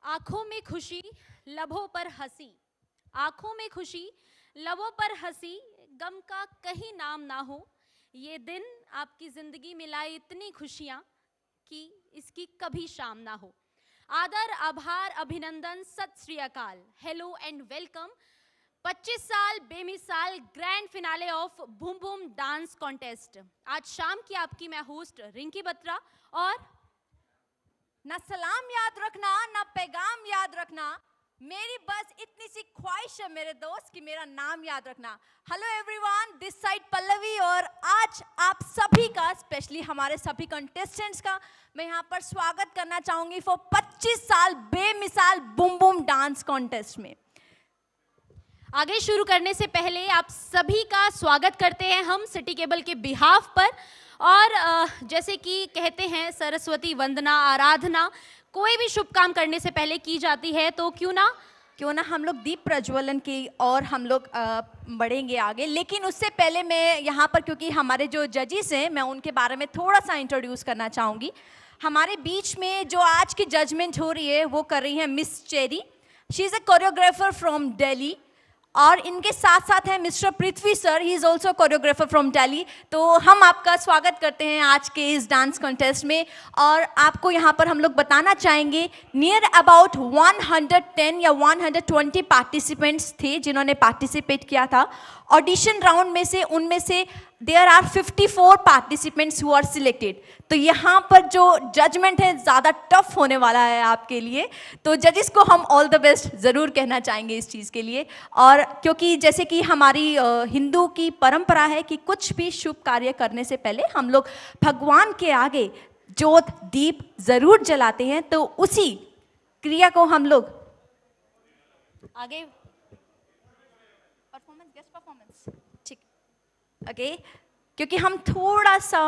आंखों में खुशी, लबों पर हंसी, आंखों में खुशी, लबों पर हंसी, गम का कहीं नाम ना हो। ये दिन आपकी जिंदगी में लाए इतनी खुशियां कि इसकी कभी शाम ना हो। आदर, आभार, अभिनंदन, सत श्री अकाल, हेलो एंड वेलकम। 25 साल बेमिसाल grand finale of boom boom dance contest. आज शाम की आपकी मैं होस्ट रिंकी बत्रा, और ना सलाम याद रखना ना पैगाम याद रखना, मेरी बस इतनी सी ख्वाहिश है मेरे दोस्त कि मेरा नाम याद रखना। Hello everyone, this side Pallavi, और आज आप सभी का, स्पेशली हमारे सभी कंटेस्टेंट्स का मैं यहाँ पर स्वागत करना चाहूंगी फॉर 25 साल बेमिसाल बूम बूम डांस कॉन्टेस्ट में। आगे शुरू करने से पहले आप सभी का स्वागत करते हैं हम सिटी केबल के बिहाफ पर। और जैसे कि कहते हैं सरस्वती वंदना आराधना कोई भी शुभ काम करने से पहले की जाती है, तो क्यों ना हम लोग दीप प्रज्वलन की और हम लोग बढ़ेंगे आगे। लेकिन उससे पहले मैं यहाँ पर, क्योंकि हमारे जो जजेस हैं, मैं उनके बारे में थोड़ा सा इंट्रोड्यूस करना चाहूँगी। हमारे बीच में जो आज की जजमेंट हो रही है वो कर रही है miss cherry. She is a choreographer from Delhi, और इनके साथ साथ हैं mister Prithvi sir, he is also choreographer from Delhi. तो हम आपका स्वागत करते हैं आज के इस डांस कॉन्टेस्ट में। और आपको यहाँ पर हम लोग बताना चाहेंगे नियर अबाउट 110 या 120 पार्टिसिपेंट्स थे जिन्होंने पार्टिसिपेट किया था ऑडिशन राउंड में से। उनमें से there are 54 participants who are selected. तो यहाँ पर जो जजमेंट है ज़्यादा टफ होने वाला है आपके लिए, तो जजेस को हम ऑल द बेस्ट ज़रूर कहना चाहेंगे इस चीज़ के लिए। और क्योंकि जैसे कि हमारी हिंदू की परंपरा है कि कुछ भी शुभ कार्य करने से पहले हम लोग भगवान के आगे जोत दीप ज़रूर जलाते हैं, तो उसी क्रिया को हम लोग आगे गेस्ट परफॉर्मेंस ठीक ओके क्योंकि हम थोड़ा सा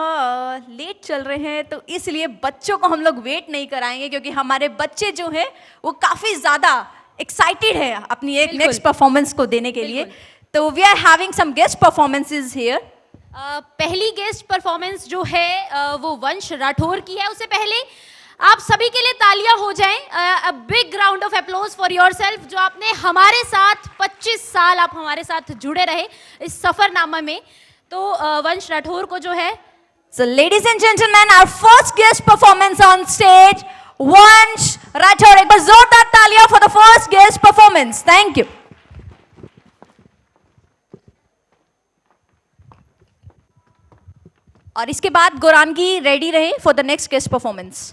लेट चल रहे हैं, तो इसलिए बच्चों को हम लोग वेट नहीं कराएंगे, क्योंकि हमारे बच्चे जो हैं वो काफ़ी ज़्यादा एक्साइटेड है अपनी एक नेक्स्ट परफॉर्मेंस को देने के लिए। तो we are having some guest performances here. पहली गेस्ट परफॉर्मेंस जो है वो वंश राठौर की है। उससे पहले आप सभी के लिए तालियां हो जाएं। A big round of applause for yourself, जो आपने हमारे साथ 25 साल आप हमारे साथ जुड़े रहे इस सफरनामा में। तो वंश राठौर को जो है, so ladies and gentlemen, our first guest performance on stage, वंश राठौर। एक बार जोरदार तालियां for the first guest performance. Thank you. और इसके बाद गौरांगी रेडी रहे for the next guest performance.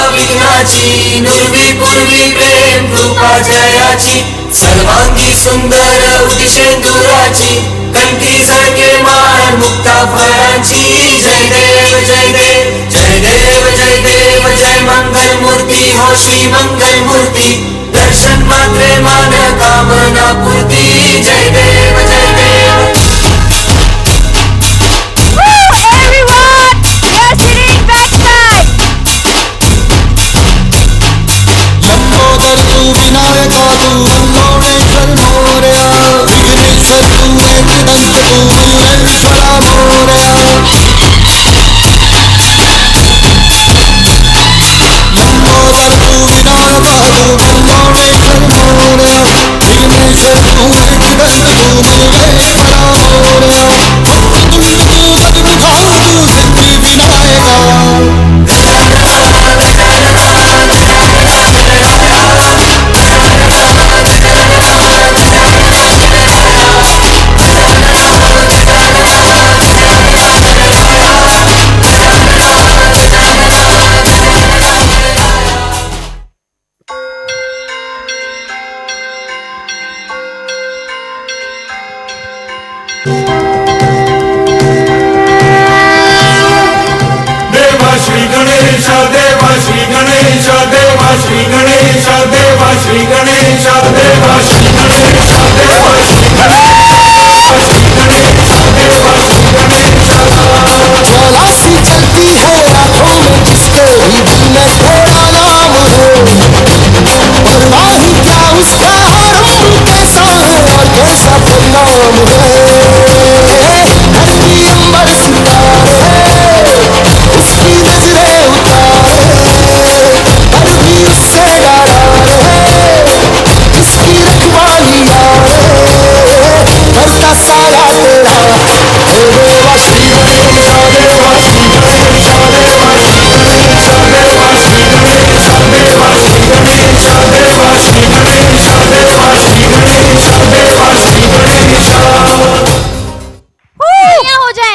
विघ्नाची नुर्वी पूर्वी प्रेम कृपा जयाची, सर्वांगी सुंदर उदिशेंदुराची, कंठी झळके माळ मुक्ता फळांची। जय देव जय देव जय देव जय देव, जय मंगल मूर्ती हो श्री मंगल मूर्ती, दर्शन मात्रे मान कामना पूर्ती। जय देव जय देव। विनायका तू मंगलेश्वर मोरया, विघ्नेश्वर तू एकदंत तू मंगलेश्वरा मोरया। लंबोदर तू विनायका तू मंगलेश्वर मोरया, विघ्नेश्वर तू एकदंत तू मंगलेश्वरा मोरया। वक्रतुंड तू सद्मुखा तू सिद्धि विनायका।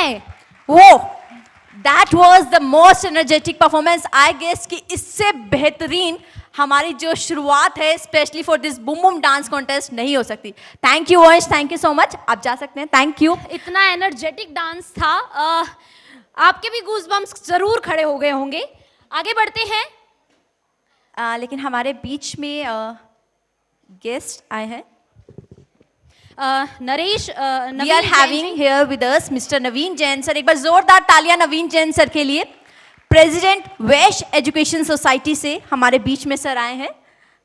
हैं। वो that was the most energetic performance. I guess कि इससे बेहतरीन हमारी जो शुरुआत है specially for this boom boom dance contest नहीं हो सकती। Thank you Vansh, thank you so much. आप जा सकते हैं, थैंक यू। इतना एनर्जेटिक डांस था, आपके भी गूज़बम्प्स जरूर खड़े हो गए होंगे। आगे बढ़ते हैं। लेकिन हमारे बीच में गेस्ट आए हैं। Naresh we are having here with us mister Naveen Jain sir. एक बार जोरदार तालियां नवीन जैन सर के लिए। प्रेसिडेंट वैश्य एजुकेशन सोसाइटी से हमारे बीच में सर आए हैं।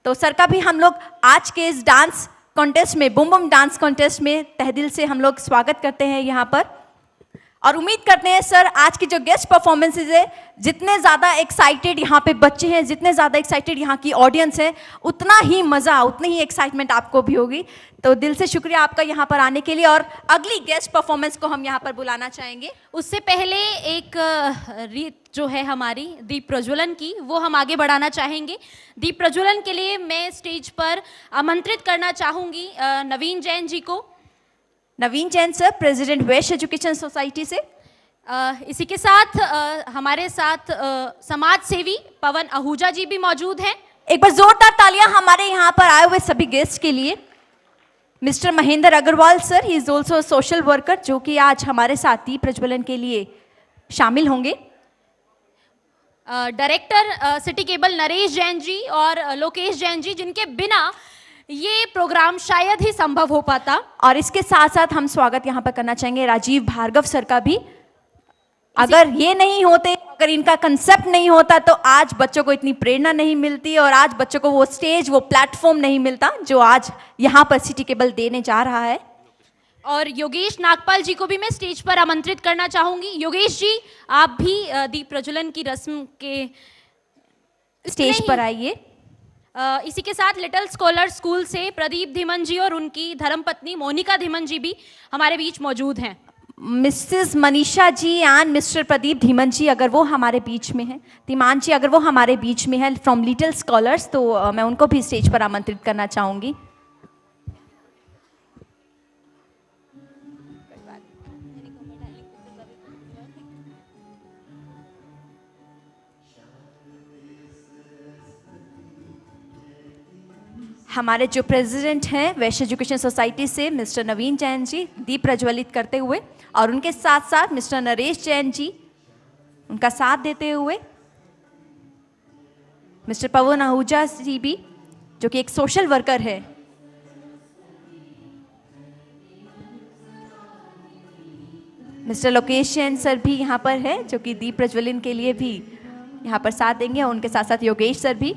तो सर का भी हम लोग आज के इस डांस कॉन्टेस्ट में, बूम बूम डांस कॉन्टेस्ट में तहे दिल से हम लोग स्वागत करते हैं यहाँ पर, और उम्मीद करते हैं सर आज की जो गेस्ट परफॉर्मेंसेज है, जितने ज़्यादा एक्साइटेड यहाँ पे बच्चे हैं, जितने ज़्यादा एक्साइटेड यहाँ की ऑडियंस है, उतना ही मज़ा, उतनी ही एक्साइटमेंट आपको भी होगी। तो दिल से शुक्रिया आपका यहाँ पर आने के लिए, और अगली गेस्ट परफॉर्मेंस को हम यहाँ पर बुलाना चाहेंगे। उससे पहले एक रीत जो है हमारी दीप प्रज्वलन की, वो हम आगे बढ़ाना चाहेंगे। दीप प्रज्वलन के लिए मैं स्टेज पर आमंत्रित करना चाहूँगी नवीन जैन जी को। नवीन जैन सर, प्रेसिडेंट वैश्य एजुकेशन सोसाइटी से। इसी के साथ हमारे साथ समाज सेवी पवन आहूजा जी भी मौजूद हैं। एक बार जोरदार तालियां हमारे यहाँ पर आए हुए सभी गेस्ट के लिए। Mister Mahendra Agarwal sir, he is also social worker, जो कि आज हमारे साथ दीप प्रज्वलन के लिए शामिल होंगे। Director city cable Naresh Jain ji और लोकेश जैन जी, जिनके बिना ये प्रोग्राम शायद ही संभव हो पाता। और इसके साथ साथ हम स्वागत यहाँ पर करना चाहेंगे राजीव भार्गव सर का भी। अगर ये नहीं होते, अगर इनका कंसेप्ट नहीं होता, तो आज बच्चों को इतनी प्रेरणा नहीं मिलती, और आज बच्चों को वो स्टेज, वो प्लेटफॉर्म नहीं मिलता जो आज यहाँ पर सिटी केबल देने जा रहा है। और योगेश नागपाल जी को भी मैं स्टेज पर आमंत्रित करना चाहूंगी। योगेश जी, आप भी दीप प्रज्वलन की रस्म के स्टेज पर आइए। इसी के साथ लिटिल स्कॉलर स्कूल से प्रदीप धीमन जी और उनकी धर्मपत्नी मोनिका धीमन जी भी हमारे बीच मौजूद हैं। Mrs Manisha ji and mister Pradeep Dhiman ji, अगर वो हमारे बीच में हैं, धीमान जी अगर वो हमारे बीच में है फ्रॉम लिटिल स्कॉलर्स, तो मैं उनको भी स्टेज पर आमंत्रित करना चाहूँगी। हमारे जो प्रेसिडेंट हैं वैश्य एजुकेशन सोसाइटी से मिस्टर नवीन जैन जी, दीप प्रज्वलित करते हुए, और उनके साथ साथ मिस्टर नरेश जैन जी उनका साथ देते हुए, मिस्टर पवन आहूजा जी भी, जो कि एक सोशल वर्कर है, मिस्टर लोकेश जैन सर भी यहाँ पर है, जो कि दीप प्रज्वलन के लिए भी यहाँ पर साथ देंगे, और उनके साथ साथ योगेश सर भी।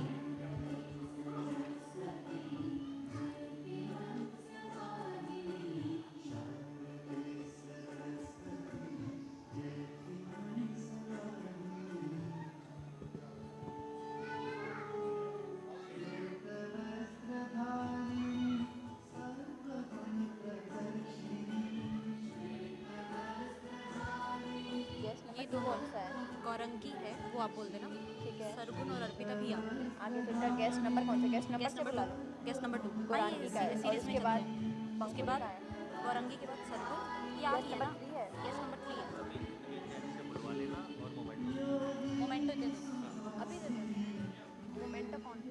गौरंगी है, वो आप बोल देना। ठीक है। सरगुन और अर्पिता भी आगे बेटा गेस्ट नंबर कौन सा? गेस्ट नंबर से बुला लो। गेस्ट नंबर 2 गौरंगी का है, और उसके बाद उसके बाद गौरंगी के बाद सरगुन, ये आ गया ना। गेस्ट नंबर 3 है। मोमेंटो दे दो, अभी दे दो। मोमेंटो कौन है?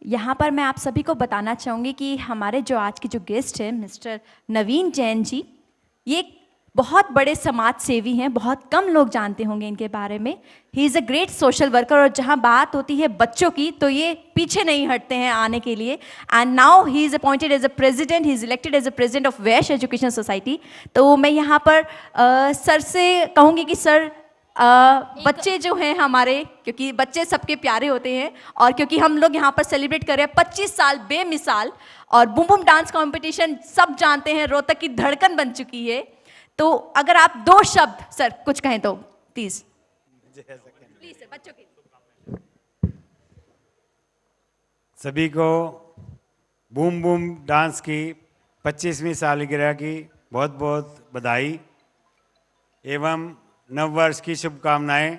यहाँ पर मैं आप सभी को बताना चाहूँगी कि हमारे जो आज के जो गेस्ट हैं मिस्टर नवीन जैन जी, ये एक बहुत बड़े समाज सेवी हैं। बहुत कम लोग जानते होंगे इनके बारे में। He is a great social worker, और जहाँ बात होती है बच्चों की, तो ये पीछे नहीं हटते हैं आने के लिए। And now he is appointed as a president, he is elected as a president of Vaishya education society. तो मैं यहाँ पर सर से कहूँगी कि सर, बच्चे जो हैं हमारे, क्योंकि बच्चे सबके प्यारे होते हैं, और क्योंकि हम लोग यहाँ पर सेलिब्रेट कर रहे हैं 25 साल बेमिसाल, और बूम बूम डांस कंपटीशन सब जानते हैं रोहतक की धड़कन बन चुकी है। तो अगर आप 2 शब्द सर कुछ कहें तो प्लीज सर, बच्चों के सभी को बूम बूम डांस की 25वीं सालगिरह की बहुत बहुत बधाई एवं नव वर्ष की शुभकामनाएं।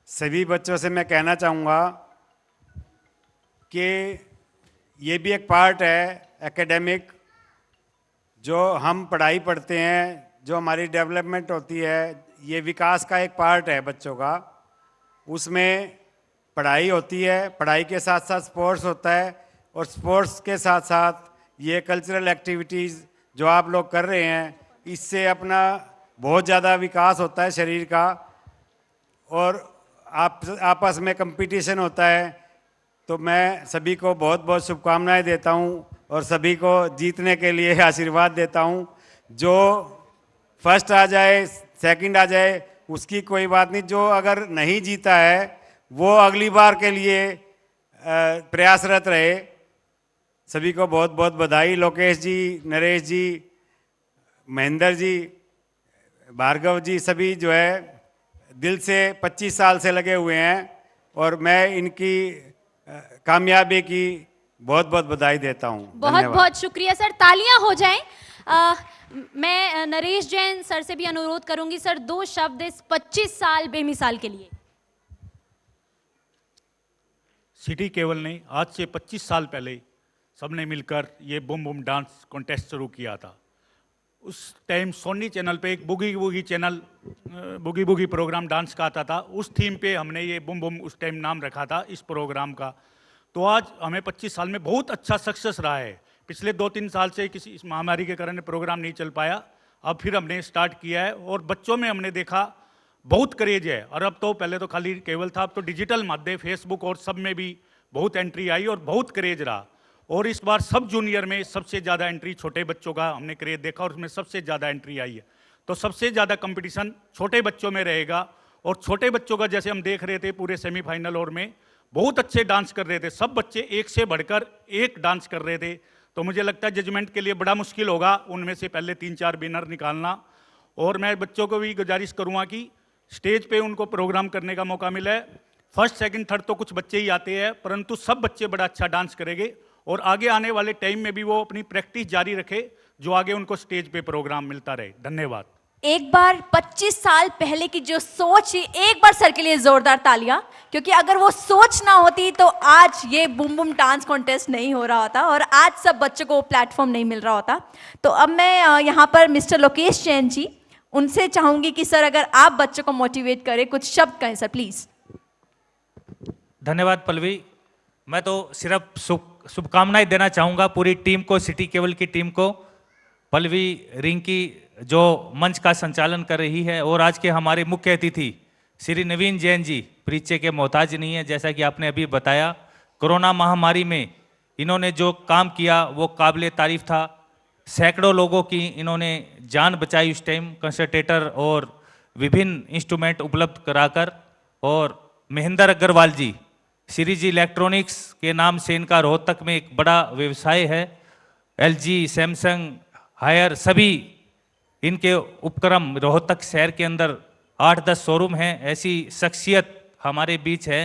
सभी बच्चों से मैं कहना चाहूँगा कि ये भी एक पार्ट है एकेडमिक, जो हम पढ़ाई पढ़ते हैं, जो हमारी डेवलपमेंट होती है, ये विकास का एक पार्ट है बच्चों का। उसमें पढ़ाई होती है, पढ़ाई के साथ साथ स्पोर्ट्स होता है, और स्पोर्ट्स के साथ साथ ये कल्चरल एक्टिविटीज़ जो आप लोग कर रहे हैं, इससे अपना बहुत ज़्यादा विकास होता है शरीर का, और आपस में कंपटीशन होता है। तो मैं सभी को बहुत बहुत शुभकामनाएं देता हूं और सभी को जीतने के लिए आशीर्वाद देता हूं। जो फर्स्ट आ जाए, सेकंड आ जाए, उसकी कोई बात नहीं। जो अगर नहीं जीता है वो अगली बार के लिए प्रयासरत रहे। सभी को बहुत बहुत बधाई। लोकेश जी, नरेश जी, महेंद्र जी, भार्गव जी, सभी जो है दिल से 25 साल से लगे हुए हैं, और मैं इनकी कामयाबी की बहुत बहुत बधाई देता हूं। बहुत बहुत शुक्रिया सर, तालियां हो जाएं। मैं नरेश जैन सर से भी अनुरोध करूंगी सर, 2 शब्द इस 25 साल बेमिसाल के लिए। सिटी केबल ने आज से 25 साल पहले सबने मिलकर ये बूम बूम डांस कॉन्टेस्ट शुरू किया था। उस टाइम सोनी चैनल पे एक बुगी बुगी चैनल बुगी बुगी प्रोग्राम डांस का आता था। उस थीम पे हमने ये बूम बूम उस टाइम नाम रखा था इस प्रोग्राम का। तो आज हमें 25 साल में बहुत अच्छा सक्सेस रहा है। पिछले 2-3 साल से किसी इस महामारी के कारण प्रोग्राम नहीं चल पाया, अब फिर हमने स्टार्ट किया है, और बच्चों में हमने देखा बहुत क्रेज है। और अब तो पहले तो खाली केबल था, अब तो डिजिटल माध्यम फेसबुक और सब में भी बहुत एंट्री आई और बहुत क्रेज रहा। और इस बार सब जूनियर में सबसे ज़्यादा एंट्री छोटे बच्चों का हमने क्रेज देखा, और उसमें सबसे ज़्यादा एंट्री आई है। तो सबसे ज़्यादा कंपटीशन छोटे बच्चों में रहेगा। और छोटे बच्चों का जैसे हम देख रहे थे पूरे सेमीफाइनल और में बहुत अच्छे डांस कर रहे थे, सब बच्चे एक से बढ़कर एक डांस कर रहे थे। तो मुझे लगता है जजमेंट के लिए बड़ा मुश्किल होगा उनमें से पहले 3-4 विनर निकालना। और मैं बच्चों को भी गुजारिश करूँगा कि स्टेज पे उनको प्रोग्राम करने का मौका मिला है। फर्स्ट सेकंड थर्ड तो कुछ बच्चे ही आते हैं, परंतु सब बच्चे बड़ा अच्छा डांस करेंगे, और आगे आने वाले टाइम में भी वो अपनी प्रैक्टिस जारी रखे, जो आगे उनको स्टेज पे प्रोग्राम मिलता रहे। धन्यवाद। एक बार 25 साल पहले की जो सोच है, एक बार सर के लिए जोरदार तालियां, क्योंकि अगर वो सोच ना होती तो आज ये बूम बूम डांस कॉन्टेस्ट नहीं हो रहा होता, और आज सब बच्चों को प्लेटफॉर्म नहीं मिल रहा होता। तो अब मैं यहाँ पर मिस्टर लोकेश जैन जी, उनसे चाहूंगी कि सर अगर आप बच्चों को मोटिवेट करें, कुछ शब्द कहें सर प्लीज। धन्यवाद पल्लवी। मैं तो सिर्फ शुभकामनाएं देना चाहूँगा पूरी टीम को, सिटी केबल की टीम को। पल्लवी रिंकी जो मंच का संचालन कर रही है, और आज के हमारे मुख्य अतिथि श्री नवीन जैन जी परिचय के मोहताज नहीं है। जैसा कि आपने अभी बताया, कोरोना महामारी में इन्होंने जो काम किया वो काबिले तारीफ था। सैकड़ों लोगों की इन्होंने जान बचाई उस टाइम, कंसंट्रेटर और विभिन्न इंस्ट्रूमेंट उपलब्ध कराकर। और महेंद्र अग्रवाल जी, सीरीज इलेक्ट्रॉनिक्स के नाम से इनका रोहतक में एक बड़ा व्यवसाय है। LG, सैमसंग, हायर सभी इनके उपक्रम रोहतक शहर के अंदर 8-10 शोरूम हैं। ऐसी शख्सियत हमारे बीच है।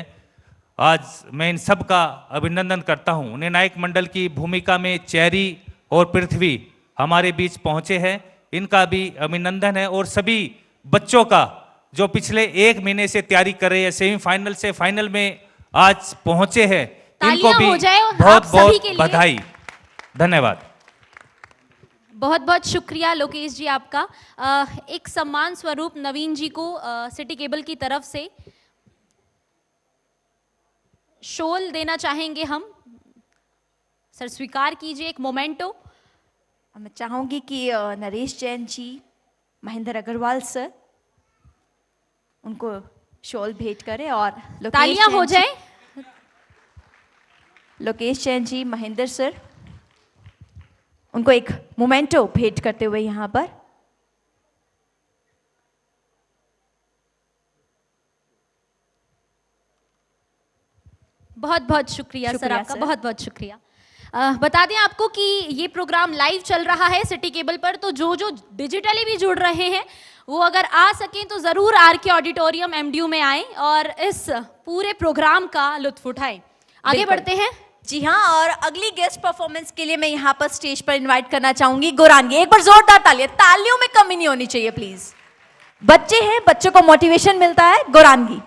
आज मैं इन सब का अभिनंदन करता हूँ। निर्णायक मंडल की भूमिका में चेरी और पृथ्वी हमारे बीच पहुँचे हैं, इनका भी अभिनंदन है। और सभी बच्चों का जो पिछले 1 महीने से तैयारी कर रहे हैं, सेमीफाइनल से फाइनल में आज पहुंचे हैं, इनको भी बहुत बहुत बधाई। धन्यवाद। बहुत बहुत शुक्रिया लोकेश जी आपका। एक सम्मान स्वरूप नवीन जी को सिटी केबल की तरफ से शॉल देना चाहेंगे हम। सर स्वीकार कीजिए एक मोमेंटो। मैं चाहूंगी कि नरेश जैन जी, महेंद्र अग्रवाल सर उनको शॉल भेंट करें, और तालियां हो जाए। लोकेश जैन जी, महेंद्र सर उनको एक मोमेंटो भेंट करते हुए यहाँ पर। बहुत बहुत शुक्रिया सर, शुक्रिया आपका सर। बहुत बहुत शुक्रिया। बता दें आपको कि ये प्रोग्राम लाइव चल रहा है सिटी केबल पर, तो जो जो डिजिटली भी जुड़ रहे हैं वो अगर आ सकें तो ज़रूर आर के ऑडिटोरियम एमडीयू में आएं और इस पूरे प्रोग्राम का लुत्फ उठाएं। आगे बिल्कुल। बढ़ते हैं। जी हाँ, और अगली गेस्ट परफॉर्मेंस के लिए मैं यहाँ पर स्टेज पर इनवाइट करना चाहूंगी गोरांगी। एक बार जोरदार तालियां, तालियों में कमी नहीं होनी चाहिए प्लीज। बच्चे हैं, बच्चों को मोटिवेशन मिलता है। गोरांगी।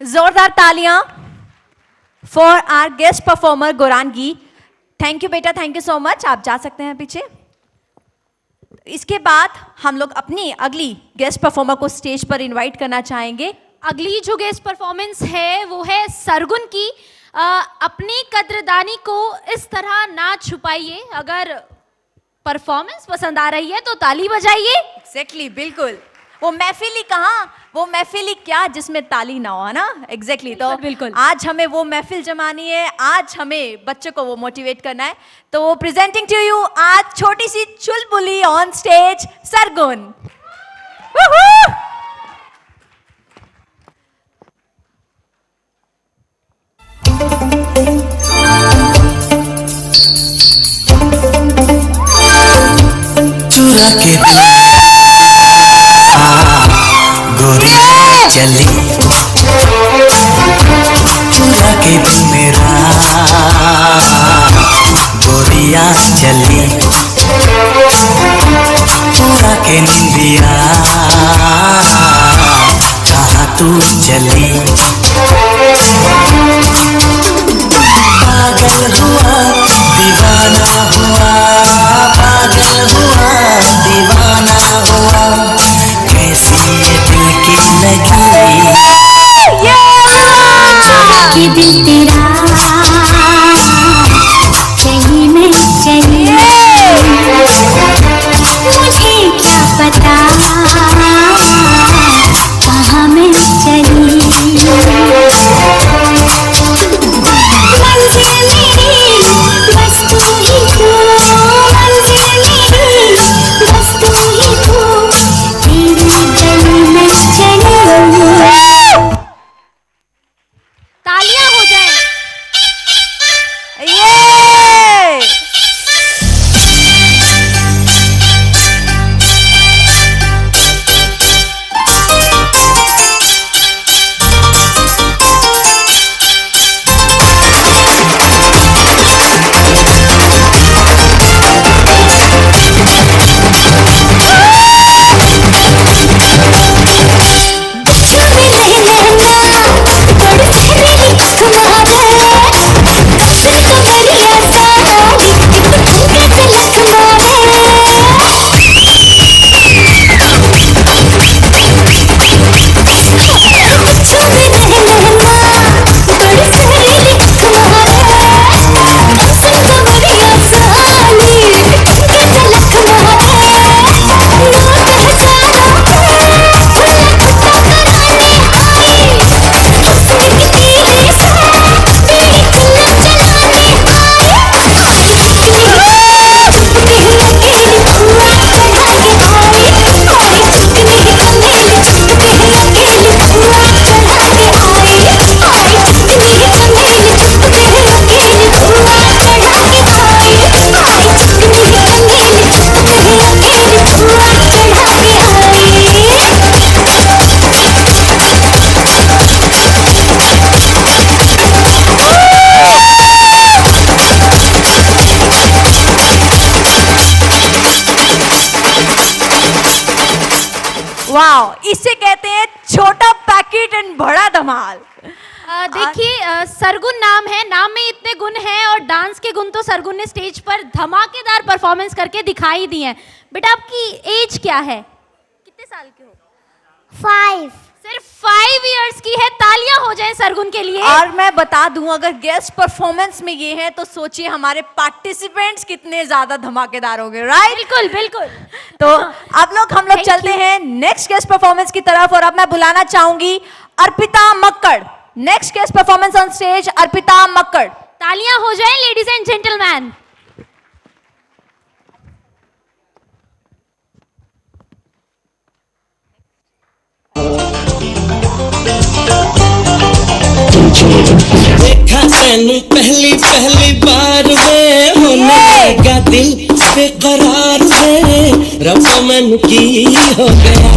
जोरदार तालियां for our guest performer Gorangi. Thank you बेटा, थैंक यू सो मच। आप जा सकते हैं पीछे। इसके बाद हम लोग अपनी अगली गेस्ट परफॉर्मर को स्टेज पर इनवाइट करना चाहेंगे। अगली जो गेस्ट परफॉर्मेंस है वो है सरगुन की। अपनी कद्रदानी को इस तरह ना छुपाइए। अगर परफॉर्मेंस पसंद आ रही है तो ताली बजाइए। एग्जैक्टली, बिल्कुल। वो महफिली कहाँ, वो महफिली क्या जिसमें ताली ना हो, है ना? एग्जैक्टली। तो बिल्कुल। आज हमें वो महफिल जमानी है, आज हमें बच्चों को वो मोटिवेट करना है। तो प्रेजेंटिंग टू यू आज छोटी सी चुलबुली ऑन स्टेज, सरगुन। चुरा के गोरिया चली, चुरा के दिल मेरा गोरिया चली, चुरा के निंदिया कहाँ तू चली। पागल हुआ दीवाना हुआ, पागल हुआ दीवाना हुआ, कैसी ये दिल की लगी कि दिल तेरा कहीं में चली, मुझे क्या पता कहाँ में चली। मंजिल मेरी बस तू ही तू, मंजिल मेरी बस तू ही तू, तेरी गली में चली। तालियां हो जाएं। वाह, इसे कहते हैं छोटा पैकेट एंड बड़ा धमाल। देखिए सरगुन नाम है, नाम में इतने गुण हैं और डांस के गुण तो सरगुन ने स्टेज पर धमाकेदार परफॉर्मेंस करके दिखाई दी हैं। बेटा आपकी एज क्या है, कितने साल के हो? 5। सिर्फ 5 इयर्स की है। तालियां हो जाएं सरगुन के लिए। और मैं बता दूं, अगर गेस्ट परफॉर्मेंस में ये है तो सोचिए हमारे पार्टिसिपेंट्स कितने ज्यादा धमाकेदार होंगे, राइट? बिल्कुल बिल्कुल। तो अब हम लोग चलते हैं नेक्स्ट गेस्ट परफॉर्मेंस की तरफ, और अब मैं बुलाना चाहूंगी Arpita Makkar. Next guest performance on stage, Arpita Makkar. तालियां हो जाएं लेडीज एंड जेंटलमैन। देखा तेनू पहली पहली बार वे होने लगा दिल बेकरार वे, रब्बा मैनू की हो गया,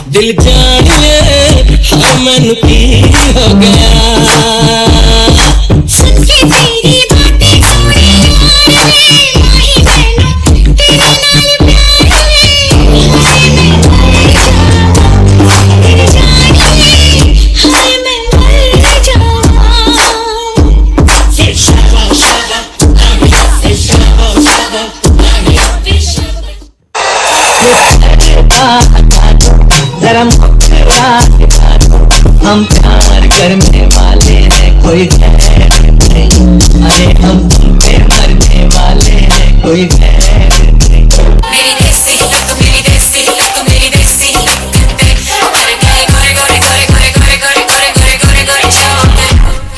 दिल जानिए हाँ मैनू की हो गया। सुन के तेरी बातें थोड़ी यार वे, माही मैनू तेरे नाल प्यार वे, हाय मैं मर जावां तेरे जानिए, हाय मैं मर जावां। जरा हम प्यार करने वाले हैं, कोई खैर नहीं, अरे हम पे मरने वाले हैं, कोई खैर नहीं। मेरी देसी लुक, मेरी देसी लुक, मेरी देसी लुक ते कर गए गोरे गोरे गोरे गोरे गोरे गोरे गोरे गोरे गोरे गोरे चौक।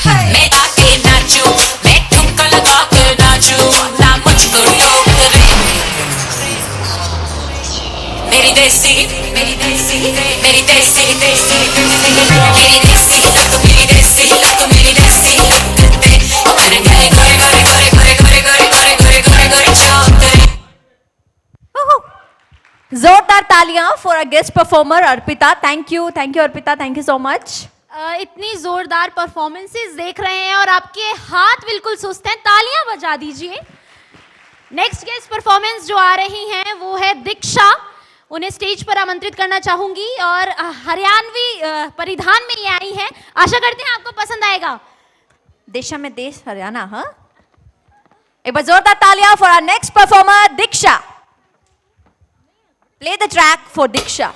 मैं आके नाचूं, मैं ठुमका लगा कर नाचूं, ना मुझको टोक रे। मेरी देसी मेरी देसी मेरी देसी देसी मेरी देसी लुक, मेरी देसी लुक, मेरी देसी लुक ते कर गए गोरे गोरे गोरे गोरे गोरे गोरे गोरे गोरे गोरे गोरे चौक। जोरदार तालियां for a guest performer Arpita. Thank you Arpita, thank you so much. इतनी जोरदार परफॉर्मेंसेस देख रहे हैं और आपके हाथ बिल्कुल सुस्त हैं, तालियां बजा दीजिए। नेक्स्ट गेस्ट परफॉर्मेंस जो आ रही हैं वो है दीक्षा। उन्हें स्टेज पर आमंत्रित करना चाहूंगी और हरियाणवी परिधान में ये आई हैं। आशा करते हैं आपको पसंद आएगा। देशा में देश हरियाणा। हाँ, एक बार जोरदार तालियां for our next performer Diksha. Play the track for Diksha.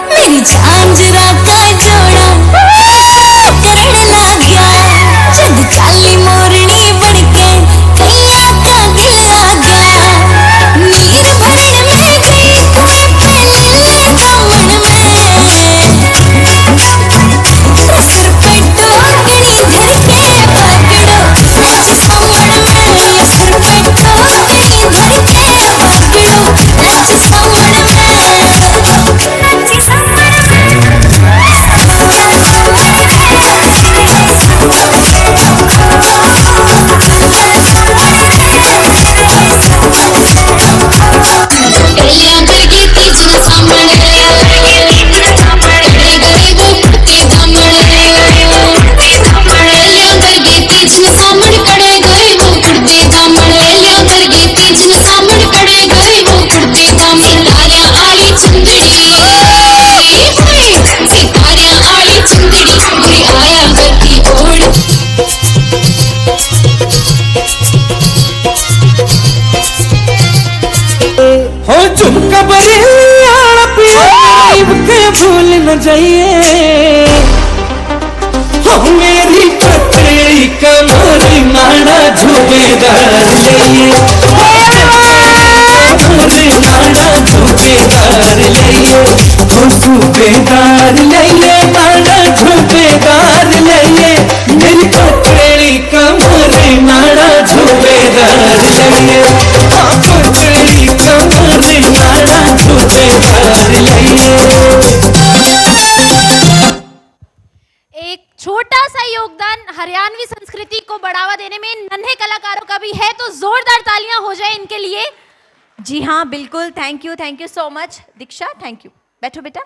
मेरी झांझरा का जोड़ा करण लग गया, जब काली मोरनी बन के कैया का दिल आ गया। नीर भरण में गई कुएं पे लीले दामन में, सिर पे टोकरी धर के पकड़ो नाच सावण में, सिर पे टोकरी धर के पकड़ो नाच सावण में, नाच सावण हो झुमका बरियाला पिया के भूल न जाइए, हो मेरी पतली कमरी नाड़ा झुबेदार लिए, कमरी नाड़ा झुबेदार लिए, हो सूबेदार लिए नाड़ा झुबेदार लिए, मेरी पतली कमरी नाड़ा झूलेदार लइए पतली कमर नाड़ा झूलेदार लइए। एक छोटा सा योगदान हरियाणवी संस्कृति को बढ़ावा देने में नन्हे कलाकारों का भी है, तो जोरदार तालियां हो जाए इनके लिए। जी हाँ बिल्कुल, thank you so much Diksha, thank you. बैठो बेटा।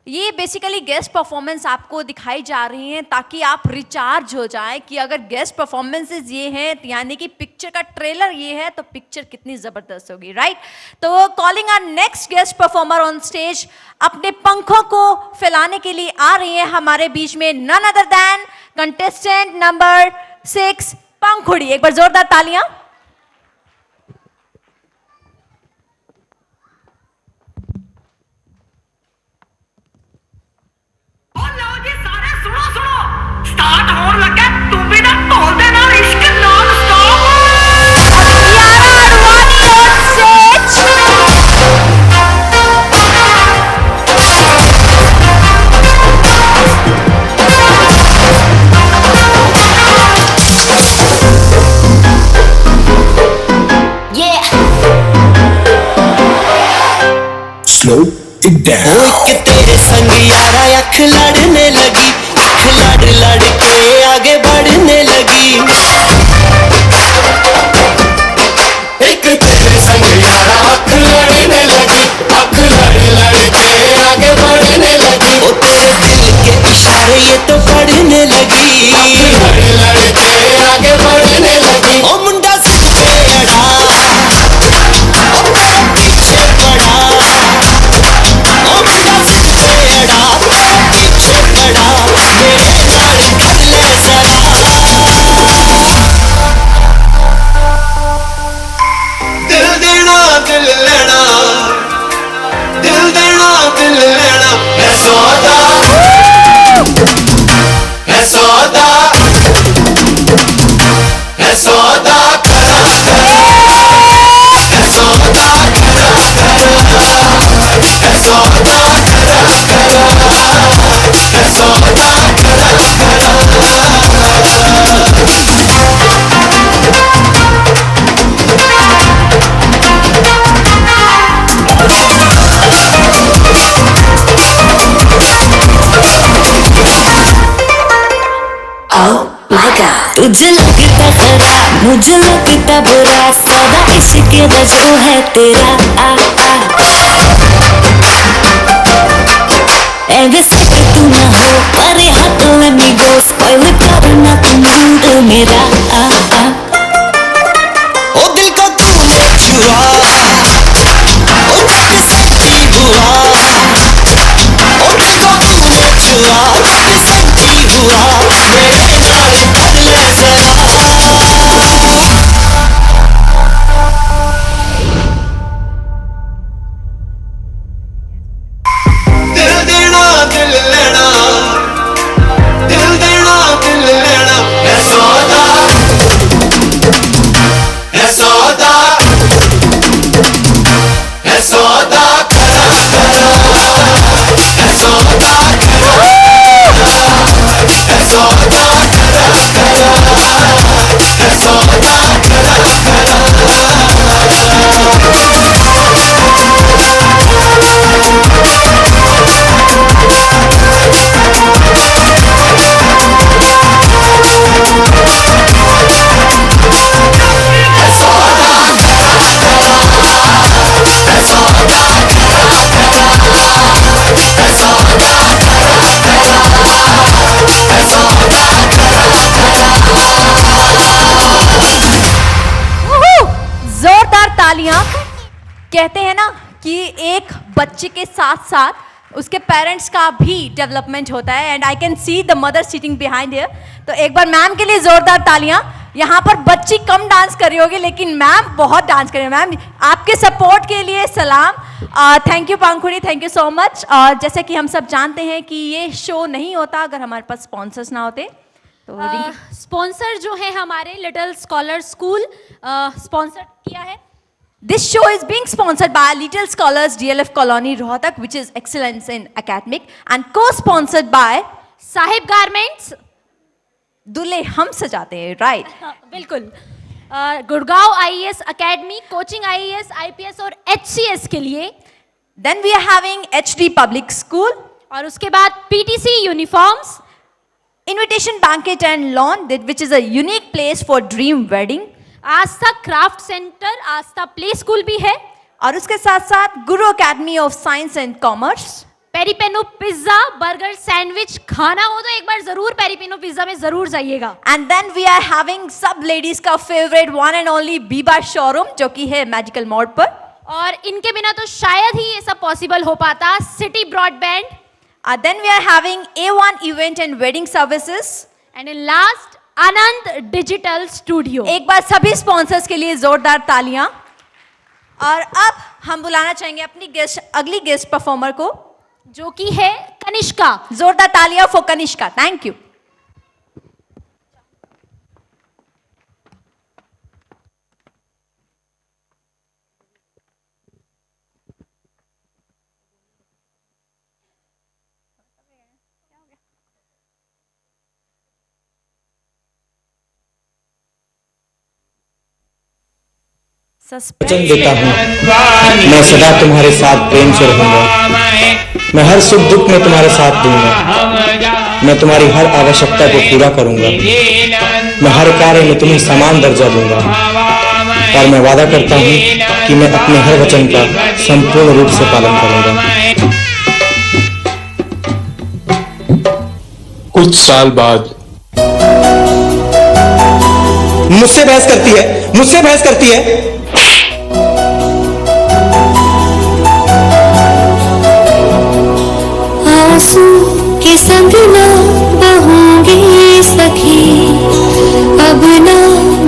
ये बेसिकली गेस्ट परफॉर्मेंस आपको दिखाई जा रही हैं ताकि आप रिचार्ज हो जाएं कि अगर गेस्ट परफॉर्मेंसेस ये हैं यानी कि पिक्चर का ट्रेलर ये है तो पिक्चर कितनी जबरदस्त होगी, राइट। तो calling our next guest performer on stage, अपने पंखों को फैलाने के लिए आ रही हैं हमारे बीच में none other than contestant number 6 Pankhudi. एक बार जोरदार तालियां। Slow it down. कि तेरे संग यारा अख लड़ने लगी, अख लड़ लड़ के आगे बढ़ने लगी। एक तेरे संग यारा अख लड़ने लगी, अख लड़ लड़ के आगे बढ़ने लगी। ओ तेरे दिल के इशारे ये तो पढ़ने लगी, अख लड़ लड़ के आगे बढ़ने लगी। ओ मुंडा सिर पे अड़ा, ओ तेरे पीछे पड़ा, ओ मुंडा सिर पे अड़ा, तेरे पीछे पड़ा, मेरे नाल कर ले जरा। दिल देना दिल लेना, दिल देना दिल लेना है सौदा, है सौदा, है सौदा करा करा, है सौदा करा करा, है सौदा करा करा, है सौदा तुझे लगता खराब मुझे लगता बुरा, सदा इश्क रजो है तेरा आ वैसे कि तू ना हो परे हाथ let me go, spoil it करना तू मूड मेरा ओ दिल को तूने छुआ, ओ जब सच्ची हुआ, ओ दिल को तूने छुआ, जब सच्ची हुआ, मेरे नाल कर ले जरा। दिल देना दिल लेना, दिल देना दिल लेना है सौदा, है सौदा, है सौदा करा करा, है सौदा करा करा, है सौदा करा करा, है सौदा करा करा। जोरदार तालियां। कहते हैं ना कि एक बच्चे के साथ साथ उसके पेरेंट्स का भी डेवलपमेंट होता है, and I can see the mother sitting behind here. तो एक बार मैम के लिए जोरदार तालियां। यहाँ पर बच्ची कम डांस कर रही होगी लेकिन मैम बहुत डांस कर रही है। मैम आपके सपोर्ट के लिए सलाम। Thank you Pankhuri, thank you so much. जैसे कि हम सब जानते हैं कि ये शो नहीं होता अगर हमारे पास स्पॉन्सर्स ना होते। तो स्पॉन्सर जो है हमारे लिटिल स्कॉलर स्कूल स्पॉन्सर किया है। This show is being sponsored by Little Scholars DLF Colony Rohtak, which is excellence in academic, and co-sponsored by Sahib garments, दूल्हे हम सजाते हैं, राइट? बिल्कुल। Gurgaon IAS academy coaching IAS IPS और एचसीएस के लिए। Then we are having HD public school, और उसके बाद PTC uniforms, invitation banquet and lawn which is a unique place for dream wedding, Aastha craft centre, Aastha play school भी है, और उसके साथ साथ Guru academy of science and commerce. पेरीपेनो पिज्जा बर्गर सैंडविच खाना हो तो एक बार जरूर पेरीपेनो पिज्जा में जरूर जाइएगा। And then we are having सब लेडीज का favourite one and only Biba showroom, जो कि है मैजिकल मोड़ पर। और इनके बिना तो शायद ही ये सब पॉसिबल हो पाता, city broadband. Then we are having A1 event and wedding services, and in last Anand digital studio. एक बार सभी स्पॉन्सर्स के लिए जोरदार तालियां। और अब हम बुलाना चाहेंगे अपनी अगली गेस्ट परफॉर्मर को, जो कि है कनिष्का। जोरदार तालियां फॉर कनिष्का। Thank you. वचन देता हूँ मैं सदा तुम्हारे साथ प्रेम से रहूंगा, मैं हर सुख दुख में तुम्हारे साथ दूंगा, मैं तुम्हारी हर आवश्यकता को पूरा करूंगा, मैं हर कार्य में तुम्हें समान दर्जा दूंगा, और मैं वादा करता हूँ कि मैं अपने हर वचन का संपूर्ण रूप से पालन करूंगा। कुछ साल बाद मुझसे बहस करती है, मुझसे बहस करती है। आंसू के संग ना बहूंगी सखी, अब ना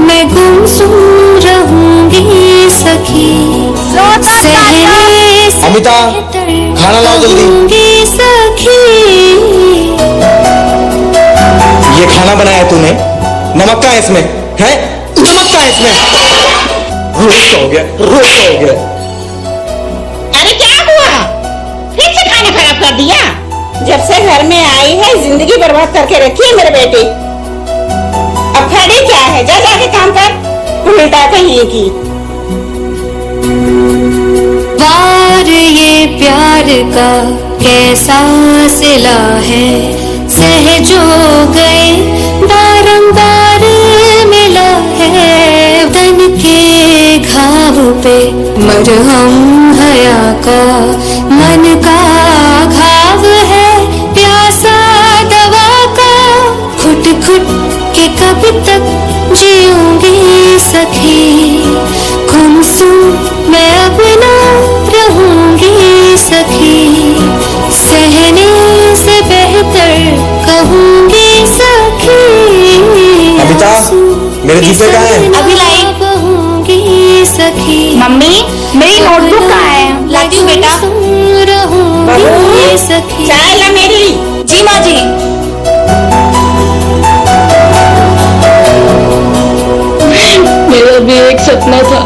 मैं गुमसुम रहूंगी सखी, सहने से अमिता, खाना लाओ जल्दी। रहूंगी सखी। ये खाना बनाया तूने, नमक का है इसमें, है नमक का है इसमें। रोज हो गया, रोज हो गया। अरे क्या हुआ, फिर से खाना खराब कर दिया? जब से घर में आई है जिंदगी बर्बाद करके रखी है मेरे बेटे। अब खड़ी क्या है, जा जाके काम कर, उल्टा कहीं की। वार ये प्यार का कैसा सिला है, सहजो गए बारंबार मिला है, तन के घाव पे मरहम हया का, मन का घाव है प्यासा दवा का, घुट घुट के कब तक जीऊंगी सखी, गुमसुम मैं अब ना रहूंगी सखी, सहने से बेहतर कहूंगी सखी। अमिता, मेरे जूते कहाँ हैं? अभी लाई कहूंगी सखी। मम्मी मेरी नोटबुक कहाँ है? लाती हूँ बेटा। रहूंगी सखी। चाय ला मेरी। जी माँ जी। मेरा भी एक सपना था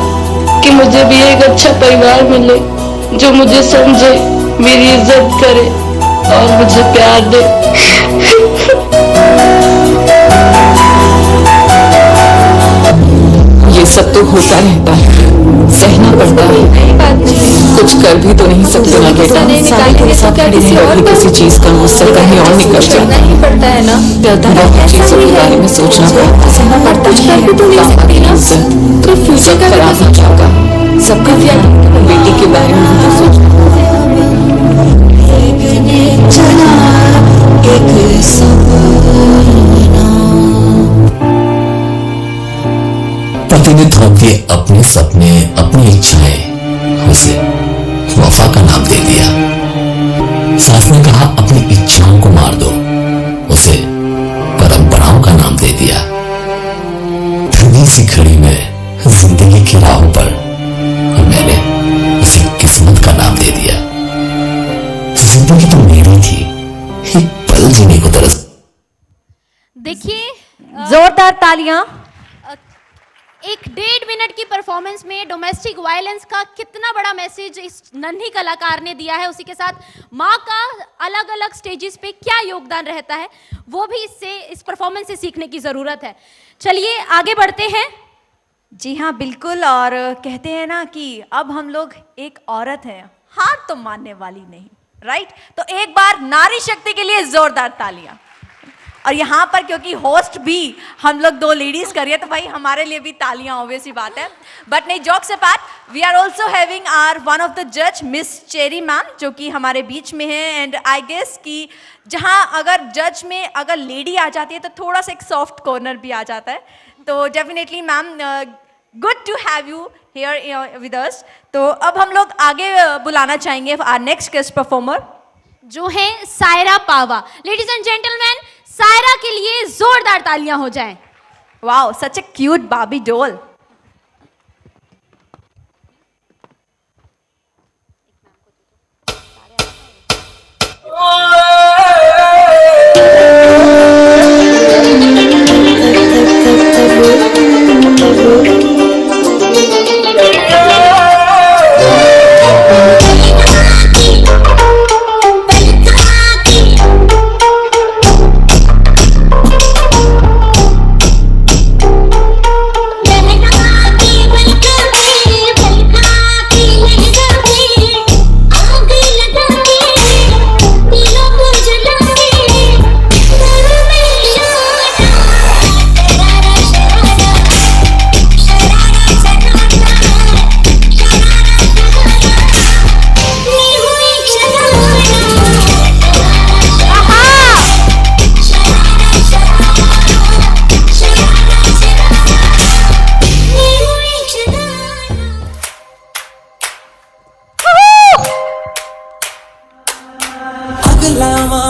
कि मुझे भी एक अच्छा परिवार मिले, जो मुझे समझे, मेरी इज्जत करे और मुझे प्यार दे। ये सब तो होता रहता है, सहना पड़ता है, कुछ कर भी तो नहीं सकते ना बेटा। सारे साथ खड़ी नहीं रही किसी चीज का मुझसे कहीं और निकल जाता ही पड़ता है ना, डरता है चीजों के बारे में सोचना पड़ता, सहना पड़ता है। तो फ्यूचर का खराब हो जाएगा, सबका बेटी के बारे में तो सोचना। पति ने थोप दिए अपने सपने, अपनी इच्छाएं, उसे वफा का नाम दे दिया। सास ने कहा अपनी इच्छाओं को मार दो, उसे परंपराओं का नाम दे दिया। ठंडी सी घड़ी में जिंदगी की राहों पर मैंने उसे किस्मत का नाम दे दिया। जिंदगी तो मेरी थी, एक पल जीने को तरस। देखिए जोरदार तालियां। एक 1.5 मिनट की परफॉर्मेंस में डोमेस्टिक वायलेंस का कितना बड़ा मैसेज इस नन्ही कलाकार ने दिया है, उसी के साथ माँ का अलग अलग स्टेजेस पे क्या योगदान रहता है, वो भी इस परफॉर्मेंस से सीखने की जरूरत है। चलिए आगे बढ़ते हैं। जी हाँ बिल्कुल, और कहते हैं ना कि अब हम लोग एक औरत हैं, हार तो मानने वाली नहीं, राइट? तो एक बार नारी शक्ति के लिए जोरदार तालियां। और यहाँ पर क्योंकि होस्ट भी हम लोग 2 लेडीज करिए तो भाई हमारे लिए भी तालियां, ऑब्वियस ही बात है। बट नहीं, jokes apart, we are also having our one of the जज मिस चेरी मैम, जो कि हमारे बीच में है। एंड आई गेस कि जहाँ अगर जज में अगर लेडी आ जाती है तो थोड़ा सा एक सॉफ्ट कॉर्नर भी आ जाता है। तो definitely ma'am, good to have you here with us. तो अब हम लोग आगे बुलाना चाहेंगे आवर नेक्स्ट गेस्ट परफॉर्मर, जो है Saira Pawa. Ladies and gentleman, Saira के लिए जोरदार तालियां हो जाएं। वाओ, सच ए क्यूट बाबी डॉल।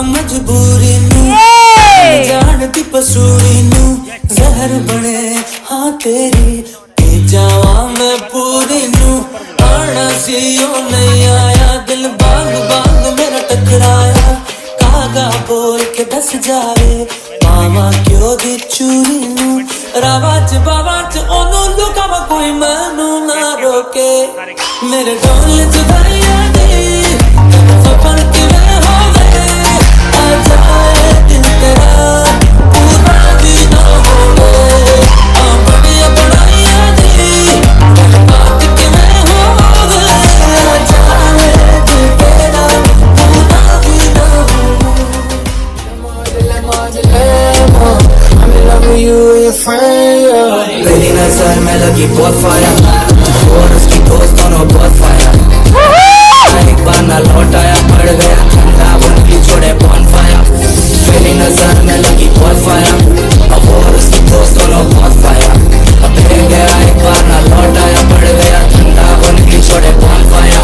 मजबूरी जानती पसूरी नू जहर बने हाँ तेरी जावा मैं पूरी नू आना सीओ नहीं आया दिल बाग बाग मेरा टकराया कागा बोल के दस जावे मामा क्यों दी चूरी नू रावाच बावाच ओनू लुकावा कोई मैनू ना रोके मेरे डोल जुदाइया दे सफर किवें होवे आ जाए दिल तेरा पूरा भी ना होवे आ बढ़िया बढ़ाइया दी बात किवें होवे आ जाए दिल तेरा पूरा भी ना होवे I'm in love with you, your friend पहली नजर में लगी बहुत फायर और उसकी दोस्त दोनों बहुत फायर एक बार ना लौट आया पड़ गया ठंडा बनकी छोड़े बॉनफायर पहली नजर में लगी बहुत फायर अब और उसकी दोस्त दोनों बहुत फायर अब फिर गया एक बार ना लौट आया पड़ गया ठंडा बनकी छोड़े बॉनफायर।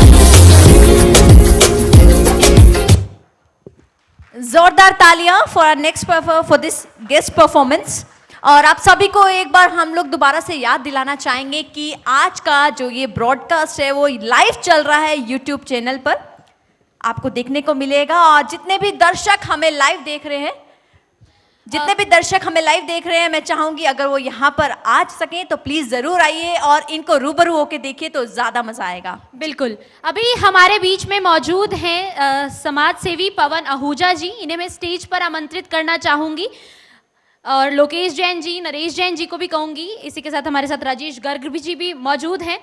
जोरदार तालियां for next for this guest performance. और आप सभी को एक बार हम लोग दोबारा से याद दिलाना चाहेंगे कि आज का जो ये ब्रॉडकास्ट है वो लाइव चल रहा है यूट्यूब चैनल पर, आपको देखने को मिलेगा। और जितने भी दर्शक हमें लाइव देख रहे हैं मैं चाहूंगी अगर वो यहाँ पर आ सकें तो प्लीज जरूर आइए और इनको रूबरू होके देखिए तो ज्यादा मजा आएगा। बिल्कुल। अभी हमारे बीच में मौजूद हैं समाज सेवी पवन आहूजा जी, इन्हें मैं स्टेज पर आमंत्रित करना चाहूंगी और लोकेश जैन जी, नरेश जैन जी को भी कहूंगी। इसी के साथ हमारे साथ राजेश गर्ग जी भी मौजूद हैं।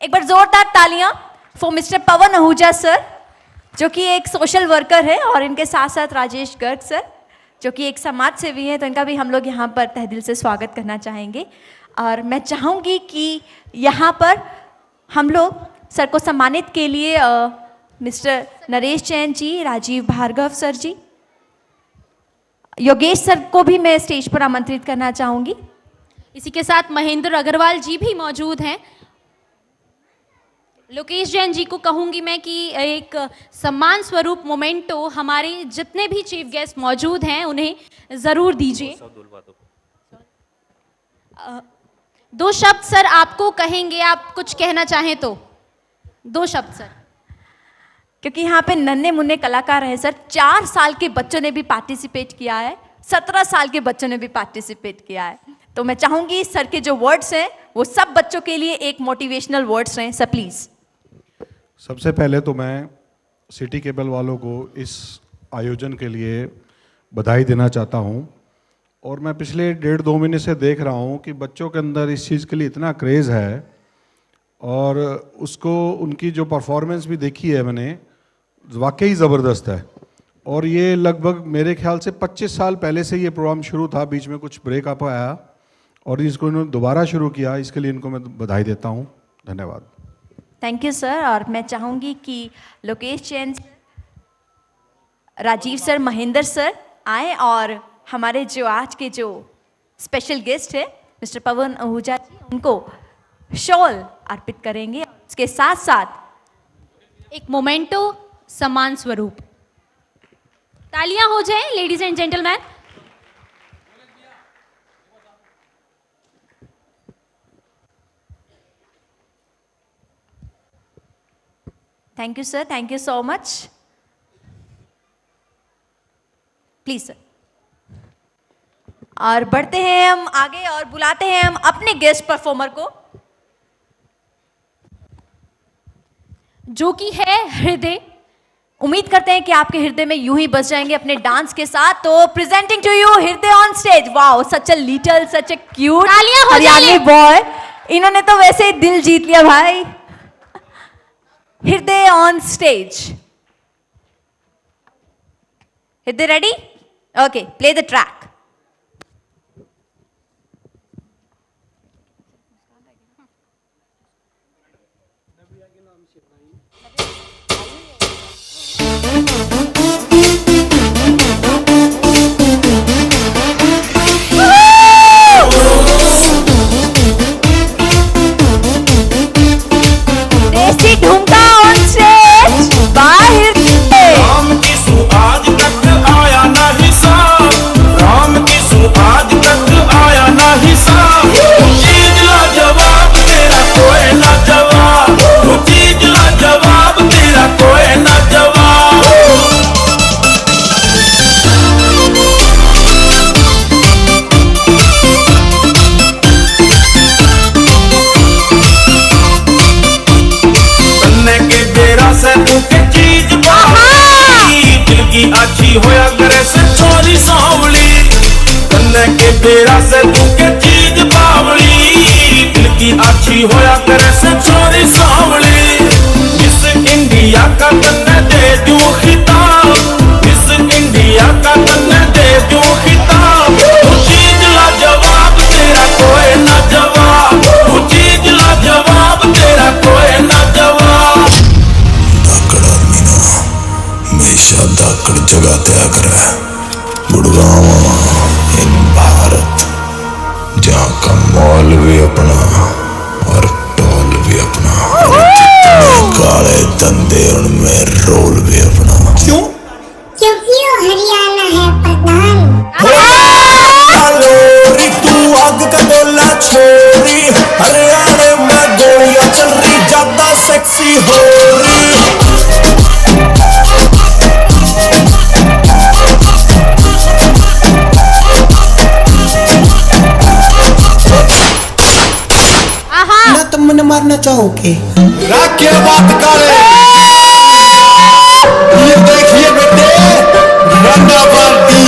एक बार जोरदार तालियां for mister Pawan Ahuja sir, जो कि एक सोशल वर्कर है, और इनके साथ साथ राजेश गर्ग सर जो कि एक समाज सेवी है, तो इनका भी हम लोग यहाँ पर तहे दिल से स्वागत करना चाहेंगे। और मैं चाहूँगी कि यहाँ पर हम लोग सर को सम्मानित के लिए मिस्टर नरेश जैन जी, राजीव भार्गव सर जी, योगेश सर को भी मैं स्टेज पर आमंत्रित करना चाहूँगी। इसी के साथ महेंद्र अग्रवाल जी भी मौजूद हैं। लोकेश जैन जी को कहूंगी मैं कि एक सम्मान स्वरूप मोमेंटो हमारे जितने भी चीफ गेस्ट मौजूद हैं उन्हें जरूर दीजिए। 2 शब्द सर आपको कहेंगे, आप कुछ कहना चाहें तो 2 शब्द सर। क्योंकि यहाँ पे नन्हे मुन्ने कलाकार हैं सर, 4 साल के बच्चों ने भी पार्टिसिपेट किया है, 17 साल के बच्चों ने भी पार्टिसिपेट किया है। तो मैं चाहूंगी सर के जो वर्ड्स हैं वो सब बच्चों के लिए एक मोटिवेशनल वर्ड्स हैं सर, प्लीज। सबसे पहले तो मैं सिटी केबल वालों को इस आयोजन के लिए बधाई देना चाहता हूं। और मैं पिछले 1.5-2 महीने से देख रहा हूं कि बच्चों के अंदर इस चीज़ के लिए इतना क्रेज़ है, और उसको उनकी जो परफॉर्मेंस भी देखी है मैंने, वाकई ज़बरदस्त है। और ये लगभग मेरे ख्याल से 25 साल पहले से ये प्रोग्राम शुरू था, बीच में कुछ ब्रेकअप आया और इसको इन्होंने दोबारा शुरू किया, इसके लिए इनको मैं बधाई देता हूँ। धन्यवाद। Thank you sir. और मैं चाहूंगी कि लोकेश जैन, राजीव सर, महेंद्र सर आए और हमारे जो आज के जो स्पेशल गेस्ट है मिस्टर पवन आहूजा जी, उनको शॉल अर्पित करेंगे। इसके साथ साथ एक मोमेंटो सम्मान स्वरूप। तालियां हो जाए ladies and gentleman. Thank you sir, thank you so much. Please sir. और बढ़ते हैं हम आगे और बुलाते हैं हम अपने गेस्ट परफॉर्मर को, जो कि है हृदय। उम्मीद करते हैं कि आपके हृदय में यूं ही बस जाएंगे अपने डांस के साथ। तो प्रेजेंटिंग टू यू हृदय on stage. Wow, such a little, such a cute Haryanvi boy. इन्होंने तो वैसे ही दिल जीत लिया भाई। हृदय ऑन स्टेज। हृदय ready? Okay, play the track. देसी ढूंढा ऑन स्टेज बाहर। राम की सुआद तक आया ना हिसाब, राम की सुआद तक आया ना हिसाब। चीज ला जवाब तेरा कोई ना जवाब, चीज ला जवाब तेरा कोई ना जवाब। तन्ने के बेरा से तू के चीज बावली, दिल की अच्छी होया करे से छोरी सांवली। तन्ने के बेरा से तू के चीज बावली, दिल की अच्छी होया करे से छोरी सांवली। इस इंडिया का तन्ने दे दूं खिताब, इस इंडिया का तन्ने दे दूं खिताब। तू चीज ला जवाब तेरा कोई ना जवाब, तू चीज ला जवाब तेरा कोई ना जवाब। हमेशा धाकड़ जगह त्याग करे गुड़गांव इन भारत, जहाँ का मॉल भी अपना और टोल भी अपना, काले धंधे उनमें रोल भी अपना। क्यों? क्योंकि वो हरियाणा है प्रधान। तू आग का गोला छोरी, हरियाणा में गोलियां चल रही, ज्यादा सेक्सी हो रही। ना तुम मुझे मारना चाहोगे? राखे बात करे, ये देखिए बेटे रंगा पार्टी।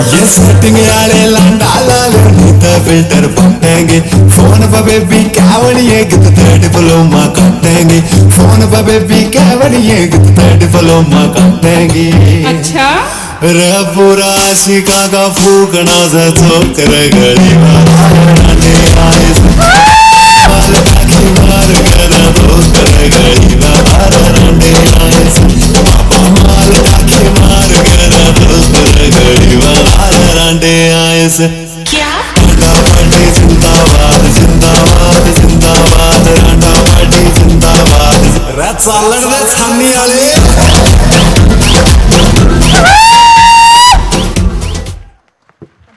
ये सेटिंग वाले लांडा लाले नीता फिल्टर पटेंगे, फोन पर बेबी क्या बनिए कितने डिप्लोमा काटेंगे, फोन पर बेबी क्या बनिए कितने डिप्लोमा काटेंगे। अच्छा रे पूरा शिका का फूकना से चौक रे गली वाले आए से मार कर दोस्त रे गली वाले आए से माल डाके मार कर दोस्त रे गली वाले आए से। क्या? रांडा पार्टी जिंदाबाद जिंदाबाद जिंदाबाद, रांडा पार्टी जिंदाबाद। रे चालण दे छानी वाले।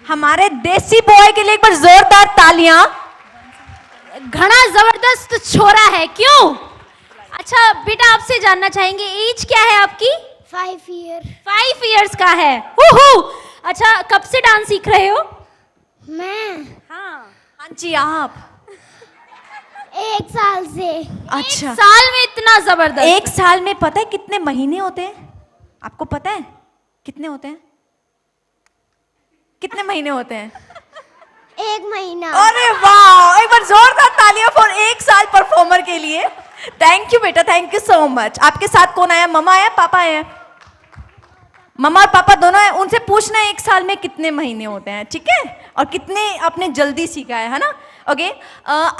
हमारे देसी बॉय के लिए एक बार जोरदार तालियां। घना जबरदस्त छोरा है, क्यों? अच्छा बेटा, आपसे जानना चाहेंगे एज क्या है आपकी? 5 ईयर। 5 इयर्स का है। ओहो, अच्छा कब से डांस सीख रहे हो? मैं? हाँ जी, आप? 1 साल से। अच्छा, 1 साल में इतना जबरदस्त? 1 साल में पता है कितने महीने होते हैं? आपको पता है कितने होते हैं? कितने महीने होते हैं? 1 महीना। अरे वाह, एक बार जोरदार तालियां फॉर 1 साल परफॉर्मर के लिए। थैंक यू बेटा, थैंक यू सो मच। आपके साथ कौन आया? मम्मा आया, पापा आया? मम्मा और पापा दोनों हैं। उनसे पूछना है 1 साल में कितने महीने होते हैं, ठीक है? और कितने आपने जल्दी सीखा है ना? ओके,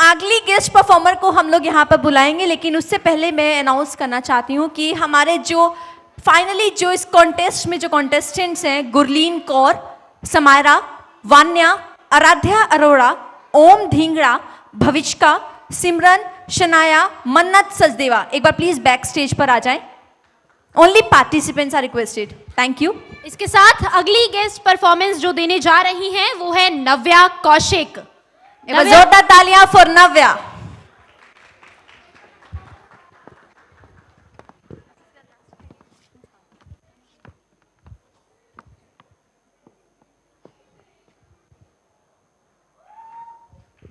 अगली गेस्ट परफॉर्मर को हम लोग यहाँ पर बुलाएंगे, लेकिन उससे पहले मैं अनाउंस करना चाहती हूँ कि हमारे जो फाइनली जो इस कॉन्टेस्ट में जो कॉन्टेस्टेंट्स हैं, गुरलीन कौर, समायरा, वान्या, आराध्या अरोड़ा, ओम धिंगड़ा, भविष्का, सिमरन, शनाया, मन्नत सचदेवा, एक बार प्लीज बैक स्टेज पर आ जाएं। Only participants are requested. Thank you. इसके साथ अगली गेस्ट परफॉर्मेंस जो देने जा रही हैं वो है नव्या कौशिक। एक बार जोरदार तालियां for Navya.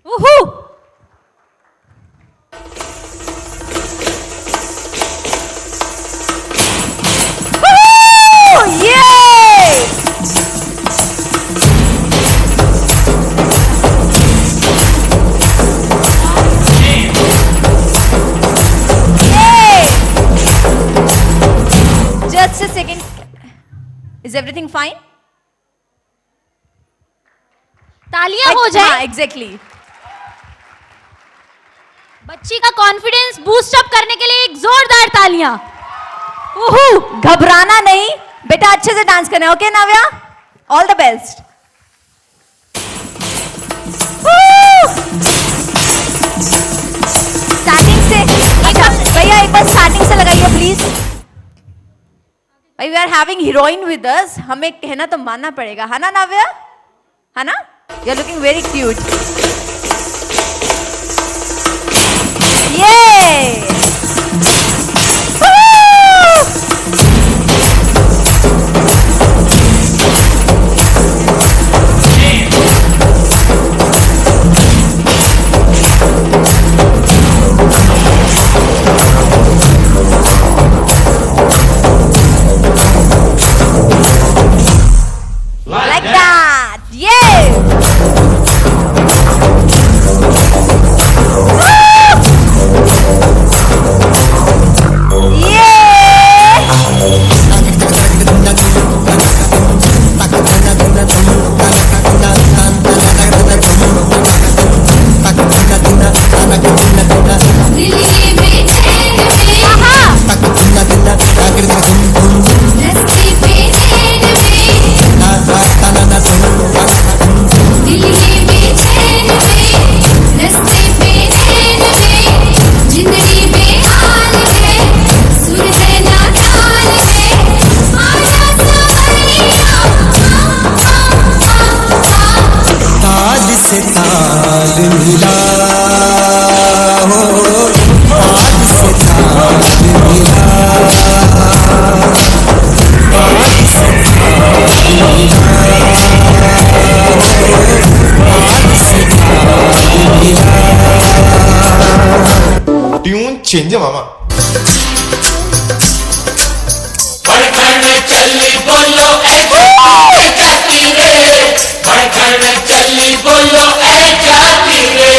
Woohoo! Just a second. Is everything fine? तालियां हो जाए। हाँ, exactly. बच्ची का कॉन्फिडेंस बूस्ट अप करने के लिए एक जोरदार तालियां। घबराना नहीं बेटा, अच्छे से डांस करना है। Okay Navya, all the best. Starting से भैया एक बार स्टार्टिंग से लगाइए प्लीज। भाई we are having heroine with us, हमें कहना तो मानना पड़ेगा, है ना नव्या? है ना? You are looking very cute. ये like that, yeah. Tune change है मामा। चली बोलो जाती रे, चली बोलो जाती रे,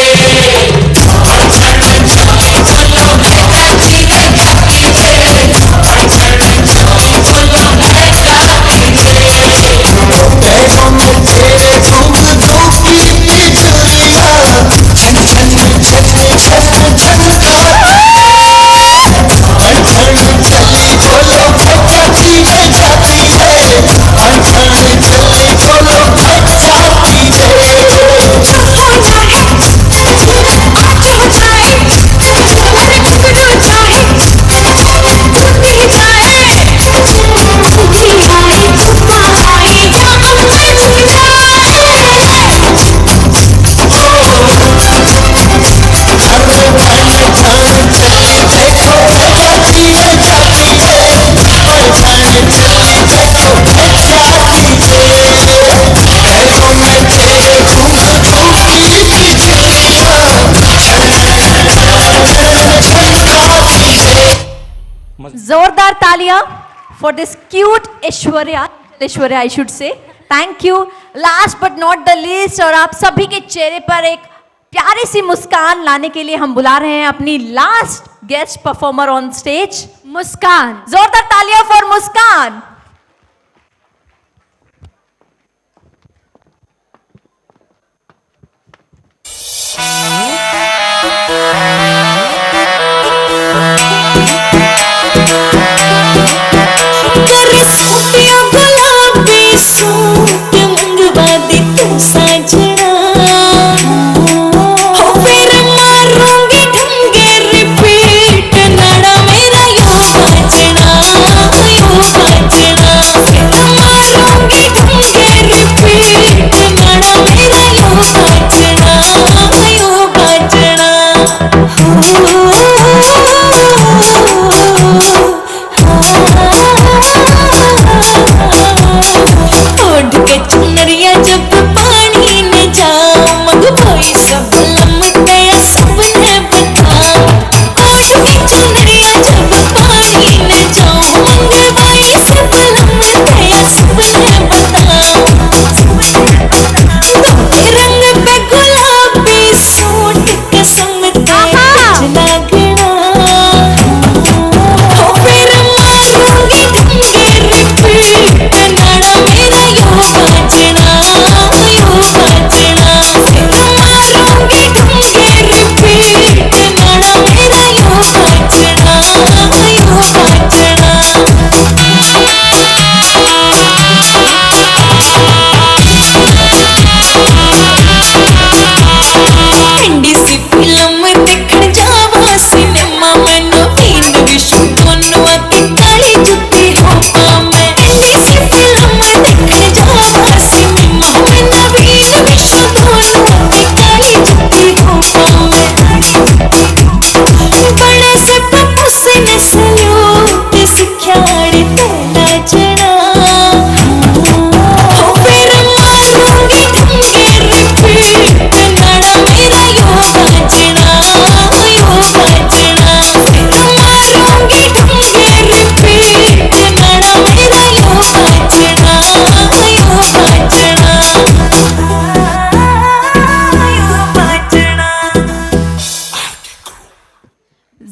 जोरदार तालियां for this cute Aishwarya I should say. Thank you. Last but not the least, और आप सभी के चेहरे पर एक प्यारी सी मुस्कान लाने के लिए हम बुला रहे हैं अपनी last guest performer on stage, Muskan. जोरदार तालियां फॉर मुस्कान.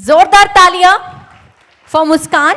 जोरदार तालियां फॉर मुस्कान.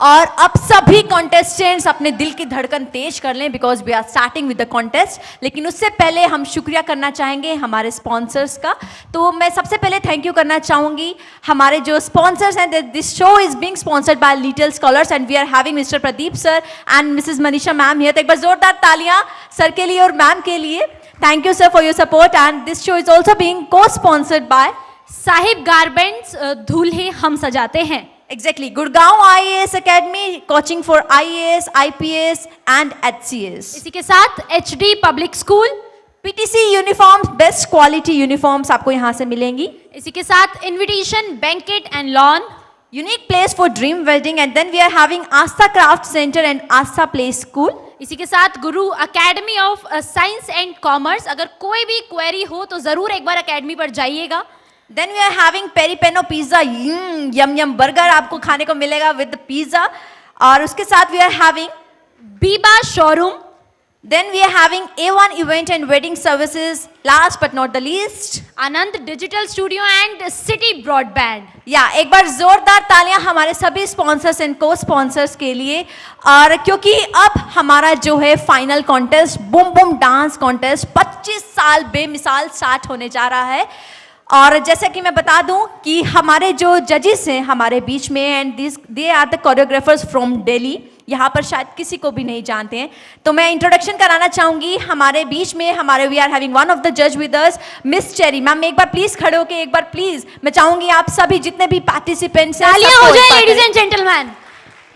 और अब सभी कॉन्टेस्टेंट्स अपने दिल की धड़कन तेज कर लें because we are starting with the contest. लेकिन उससे पहले हम शुक्रिया करना चाहेंगे हमारे स्पॉन्सर्स का. तो मैं सबसे पहले थैंक यू करना चाहूंगी हमारे जो स्पॉन्सर्स हैं. This show is being sponsored by little scholars and we are having mister Pradeep sir and Mrs Manisha ma'am here. तो एक बार जोरदार तालियां सर के लिए और मैम के लिए. Thank you sir for your support. And this show is also being को स्पॉन्सर्ड बाय साहिब गारमेंट्स, दूल्हे हम सजाते हैं. Exactly. Gurgaon IAS Academy, coaching for IAS, IPS and HCS. इसी के साथ HD public school, PTC uniforms, best quality uniforms आपको यहाँ से मिलेंगी. इसी के साथ invitation banquet and lawn, unique place for dream wedding. And then we are having Aastha craft centre and Aastha play school. इसी के साथ Guru academy of science and commerce. अगर कोई भी क्वेरी हो तो जरूर एक बार एकेडमी पर जाइएगा. Then we are having Peri Peno Pizza, yum yum burger आपको खाने को मिलेगा with the pizza. और उसके साथ we are having Biba showroom. Then we are having A1 event and wedding services. Last but not the least, Anand Digital Studio and City Broadband. एक बार जोरदार तालियां हमारे सभी स्पॉन्सर्स एंड को स्पॉन्सर्स के लिए. और क्योंकि अब हमारा जो है final contest boom boom dance contest 25 साल बेमिसाल स्टार्ट होने जा रहा है. और जैसा कि मैं बता दूं कि हमारे जो जजेस हैं हमारे बीच में and they are the choreographers from Delhi. यहाँ पर शायद किसी को भी नहीं जानते हैं. तो मैं इंट्रोडक्शन कराना चाहूंगी हमारे बीच में. हमारे we are having one of the जज with us, miss Cherry ma'am. एक बार प्लीज खड़े होके एक बार प्लीज मैं चाहूंगी आप सभी जितने भी पार्टिसिपेंट्स हैं तालियां हो जाए लेडीज एंड जेंटलमैन.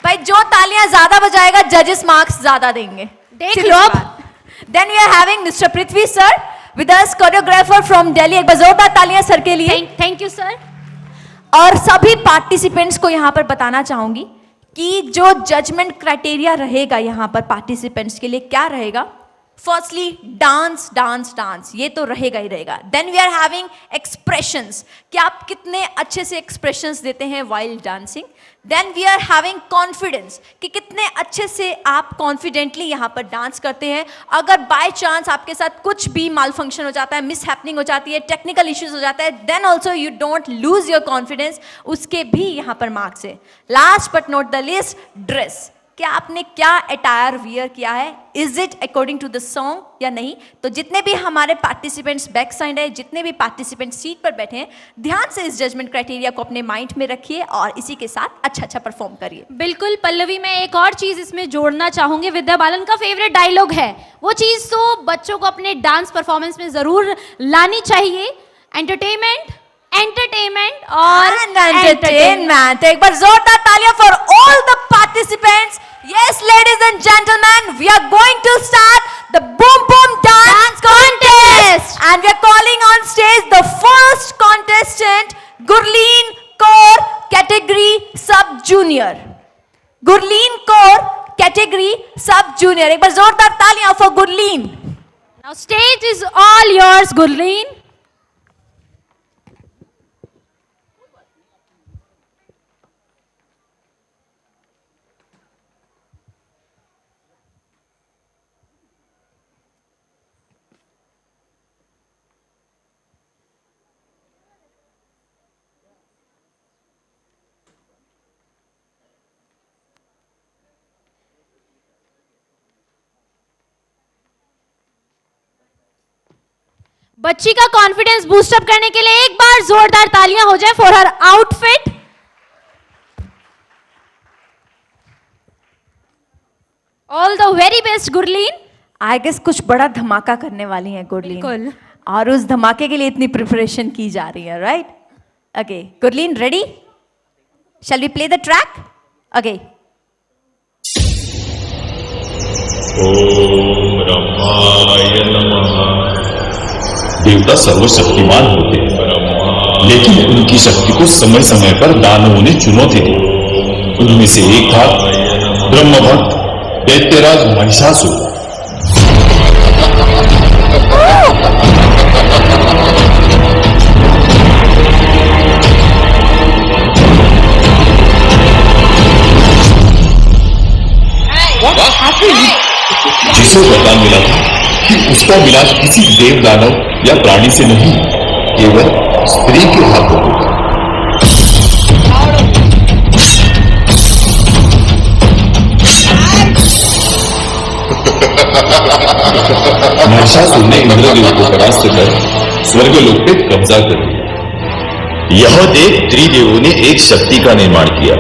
भाई जो तालियां ज्यादा बजाएगा जजेस मार्क्स ज्यादा देंगे. देख लो. Then we are having mister Prithvi sir with us, choreographer from Delhi. एक बार जोरदार तालियां सर के लिए. Thank you sir. और सभी पार्टिसिपेंट्स को यहाँ पर बताना चाहूंगी कि जो जजमेंट क्राइटेरिया रहेगा यहाँ पर पार्टिसिपेंट्स के लिए क्या रहेगा. फर्स्टली डांस डांस डांस, ये तो रहेगा ही रहेगा. Then we are having expressions, कि आप कितने अच्छे से एक्सप्रेशंस देते हैं while dancing. Then we are having confidence, कि कितने अच्छे से आप कॉन्फिडेंटली यहाँ पर डांस करते हैं. अगर बाय चांस आपके साथ कुछ भी माल फंक्शन हो जाता है, मिस हैपनिंग हो जाती है, टेक्निकल इश्यूज हो जाता है, then also you don't lose your confidence, उसके भी यहाँ पर मार्क्स है. Last but not the least, dress, क्या आपने क्या अटायर वियर किया है, is it according to the song या नहीं. तो जितने भी हमारे पार्टिसिपेंट्स बैक साइड है, जितने भी पार्टिसिपेंट सीट पर बैठे हैं, ध्यान से इस जजमेंट क्राइटेरिया को अपने माइंड में रखिए और इसी के साथ अच्छा अच्छा परफॉर्म करिए. बिल्कुल पल्लवी, मैं एक और चीज इसमें जोड़ना चाहूंगी. विद्या बालन का फेवरेट डायलॉग है, वो चीज तो बच्चों को अपने डांस परफॉर्मेंस में जरूर लानी चाहिए. एंटरटेनमेंट, एंटरटेनमेंट और एंटरटेनमेंट. एक बार जोरदार तालियां for all the participants. Yes, ladies and gentlemen, we are going to start the Boom Boom Dance Contest. And we are calling on stage the first contestant, Gurleen Kaur, category Sub Junior. Gurleen Kaur, category Sub Junior. एक बार जोरदार तालियां for Gurleen. Now stage is all yours, Gurleen. बच्ची का confidence boost up करने के लिए एक बार जोरदार तालियां हो जाए for her outfit. All the very best Gurleen. I guess कुछ बड़ा धमाका करने वाली हैं गुरलीन, और उस धमाके के लिए इतनी प्रिपरेशन की जा रही है, right? Okay Gurleen, ready? Shall we play the track? Okay. ओम ब्रह्माय नमः. देवता सर्वशक्तिमान होते हैं, लेकिन उनकी शक्ति को समय समय पर दानवों ने चुनौती दी. उनमें से एक था ब्रह्मभक्त दैत्यराज महिषासुर. जिसे वरदान मिला था कि उसका मिलाप किसी देव दानव या प्राणी से नहीं, केवल स्त्री के हाथों होगा. महिषासुर ने इंद्रदेव को परास्त कर स्वर्गलोक पे कब्जा कर लिया. यह देख त्रिदेवों ने एक शक्ति का निर्माण किया,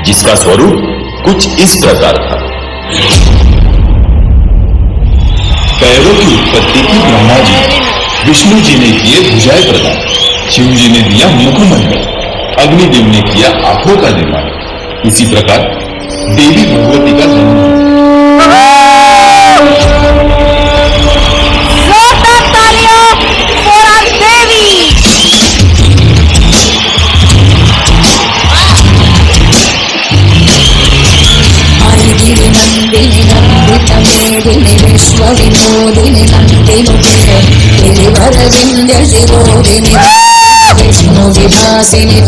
जिसका स्वरूप कुछ इस प्रकार था. पैरों की उत्पत्ति की ब्रह्मा जी, विष्णु जी ने किए भुजाएं प्रदान, शिव जी ने दिया मुखमंडल, अग्निदेव ने किया आंखों का निर्माण. इसी प्रकार देवी भगवती का जन्म. विश्वविनोदिनि नन्दिनुते गिरिवरविन्द्य शिरोदिनि विष्णु विभासिनि